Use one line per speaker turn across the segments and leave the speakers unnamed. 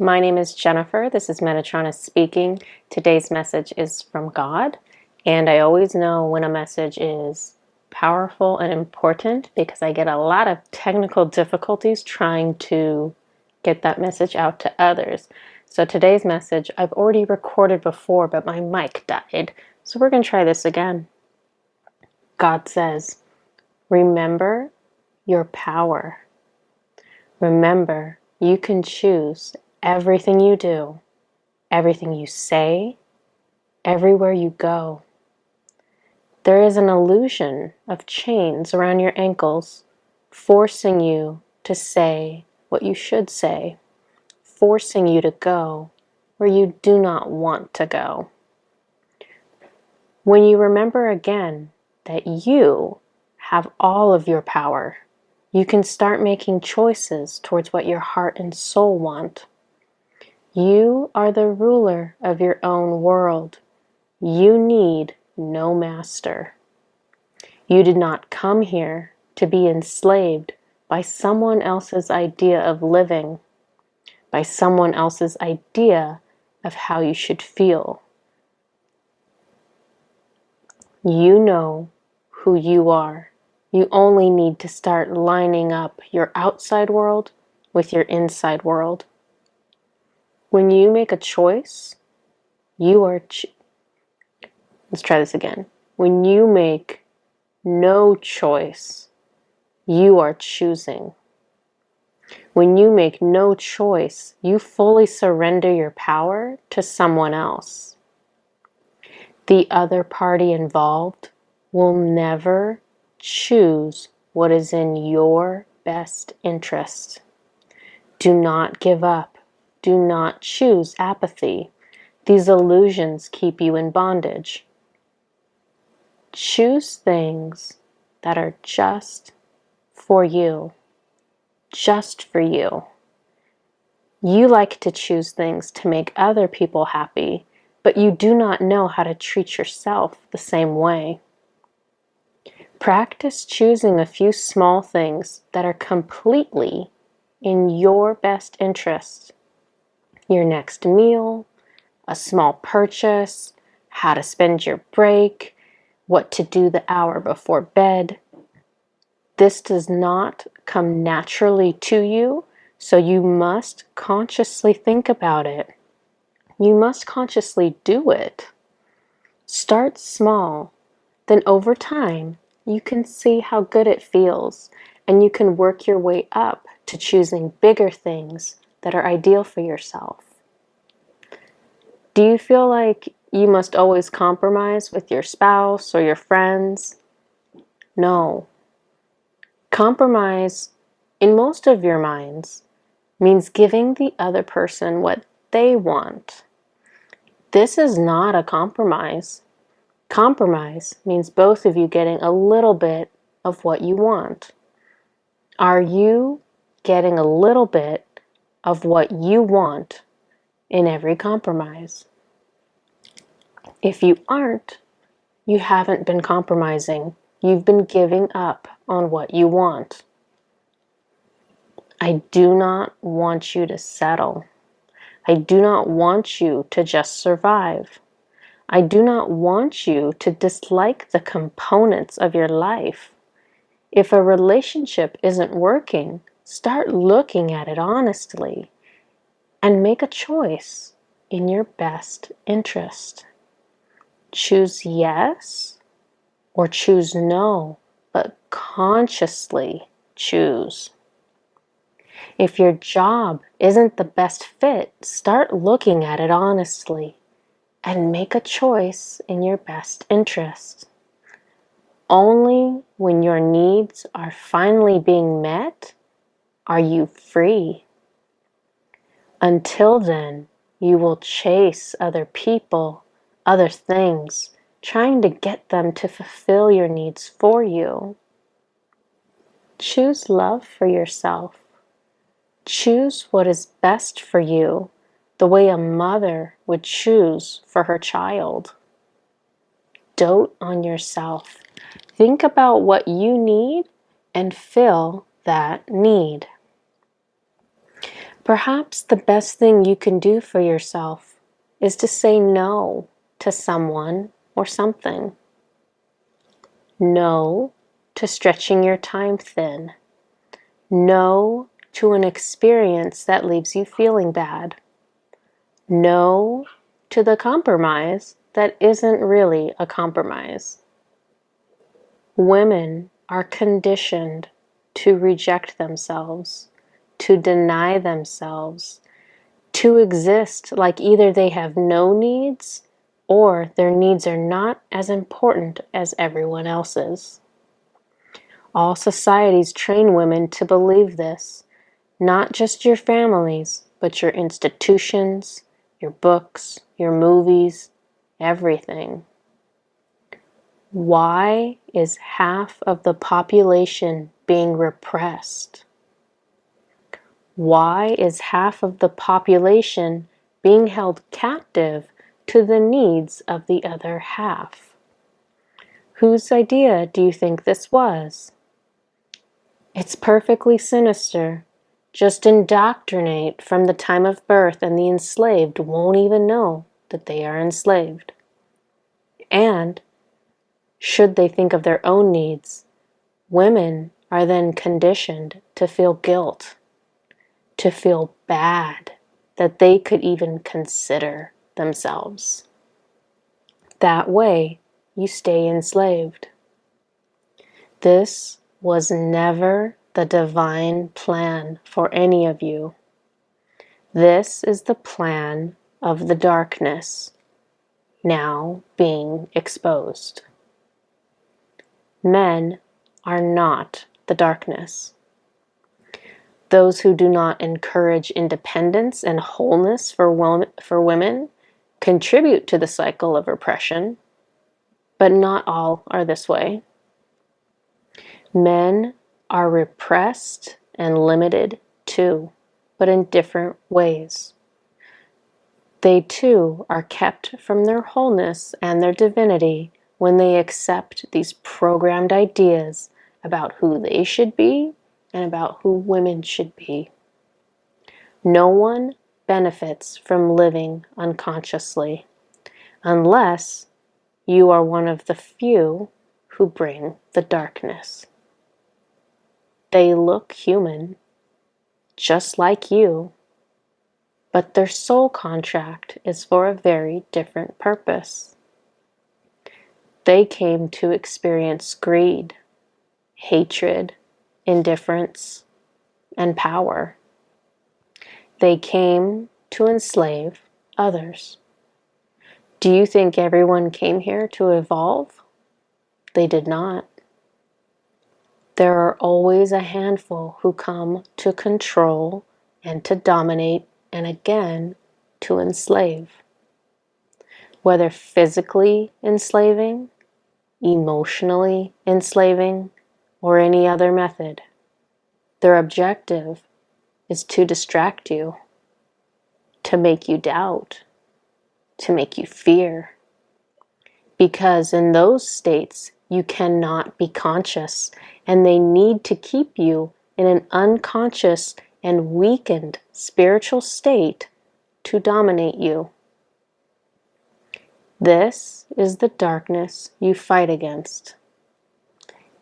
My name is Jennifer. This is Metatron speaking. Today's message is from God, and I always know when a message is powerful and important because I get a lot of technical difficulties trying to get that message out to others. So today's message I've already recorded before, but my mic died. So we're going to try this again. God says, remember your power. Remember, you can choose everything you do, everything you say, everywhere you go. There is an illusion of chains around your ankles, forcing you to say what you should say, forcing you to go where you do not want to go. When you remember again that you have all of your power, you can start making choices towards what your heart and soul want. You are the ruler of your own world. You need no master. You did not come here to be enslaved by someone else's idea of living, by someone else's idea of how you should feel. You know who you are. You only need to start lining up your outside world with your inside world. When you make a choice, you are let's try this again. When you make no choice, you are choosing. When you make no choice, you fully surrender your power to someone else. The other party involved will never choose what is in your best interest. Do not give up. Do not choose apathy. These illusions keep you in bondage. Choose things that are just for you. Just for you. You like to choose things to make other people happy, but you do not know how to treat yourself the same way. Practice choosing a few small things that are completely in your best interest. Your next meal, a small purchase, how to spend your break, what to do the hour before bed. This does not come naturally to you, so you must consciously think about it. You must consciously do it. Start small, then over time, you can see how good it feels, and you can work your way up to choosing bigger things that are ideal for yourself. Do you feel like you must always compromise with your spouse or your friends? No. Compromise, in most of your minds, means giving the other person what they want. This is not a compromise. Compromise means both of you getting a little bit of what you want. Are you getting a little bit of what you want in every compromise? If you aren't, you haven't been compromising. You've been giving up on what you want. I do not want you to settle. I do not want you to just survive. I do not want you to dislike the components of your life. If a relationship isn't working, start looking at it honestly and make a choice in your best interest. Choose yes or choose no, but consciously choose. If your job isn't the best fit, start looking at it honestly and make a choice in your best interest. Only when your needs are finally being met are you free. Until then, you will chase other people, other things, trying to get them to fulfill your needs for you. Choose love for yourself. Choose what is best for you, the way a mother would choose for her child. Dote on yourself. Think about what you need and fill that need. Perhaps the best thing you can do for yourself is to say no to someone or something. No to stretching your time thin. No to an experience that leaves you feeling bad. No to the compromise that isn't really a compromise. Women are conditioned to reject themselves, to deny themselves, to exist like either they have no needs or their needs are not as important as everyone else's. All societies train women to believe this, not just your families, but your institutions, your books, your movies, everything. Why is half of the population being repressed? Why is half of the population being held captive to the needs of the other half? Whose idea do you think this was? It's perfectly sinister. Just indoctrinate from the time of birth, and the enslaved won't even know that they are enslaved. And should they think of their own needs, women are then conditioned to feel guilt, to feel bad that they could even consider themselves. That way, you stay enslaved. This was never the divine plan for any of you. This is the plan of the darkness now being exposed. Men are not the darkness. Those who do not encourage independence and wholeness for women contribute to the cycle of oppression, but not all are this way. Men are repressed and limited too, but in different ways. They too are kept from their wholeness and their divinity when they accept these programmed ideas about who they should be and about who women should be. No one benefits from living unconsciously unless you are one of the few who bring the darkness. They look human, just like you, but their soul contract is for a very different purpose. They came to experience greed, hatred, indifference, and power. They came to enslave others. Do you think everyone came here to evolve? They did not. There are always a handful who come to control and to dominate and again to enslave. Whether physically enslaving, emotionally enslaving, or any other method, their objective is to distract you, to make you doubt, to make you fear. Because in those states, you cannot be conscious, and they need to keep you in an unconscious and weakened spiritual state to dominate you. This is the darkness you fight against.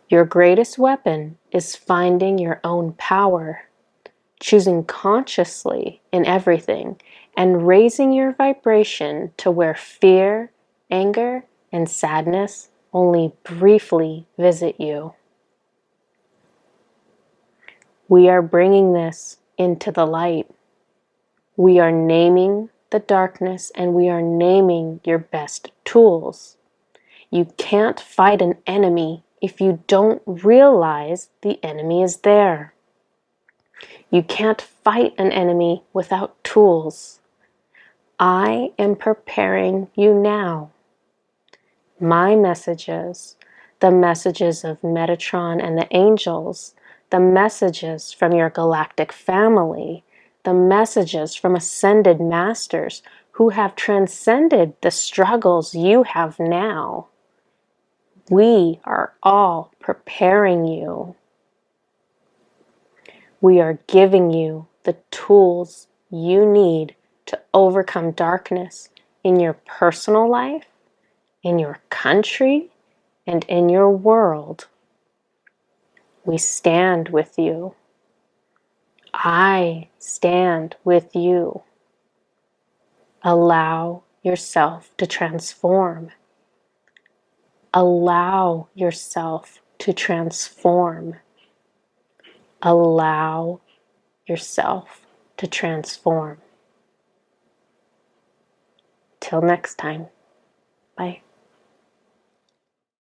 Your greatest weapon is finding your own power, choosing consciously in everything, and raising your vibration to where fear, anger, and sadness only briefly visit you. We are bringing this into the light. We are naming the darkness, and we are naming your best tools. You can't fight an enemy if you don't realize the enemy is there. You can't fight an enemy without tools. I am preparing you now. My messages, the messages of Metatron and the angels, the messages from your galactic family, the messages from ascended masters who have transcended the struggles you have now. We are all preparing you. We are giving you the tools you need to overcome darkness in your personal life, in your country, and in your world. We stand with you. I stand with you. Allow yourself to transform. Allow yourself to transform. Allow yourself to transform. Till next time. Bye.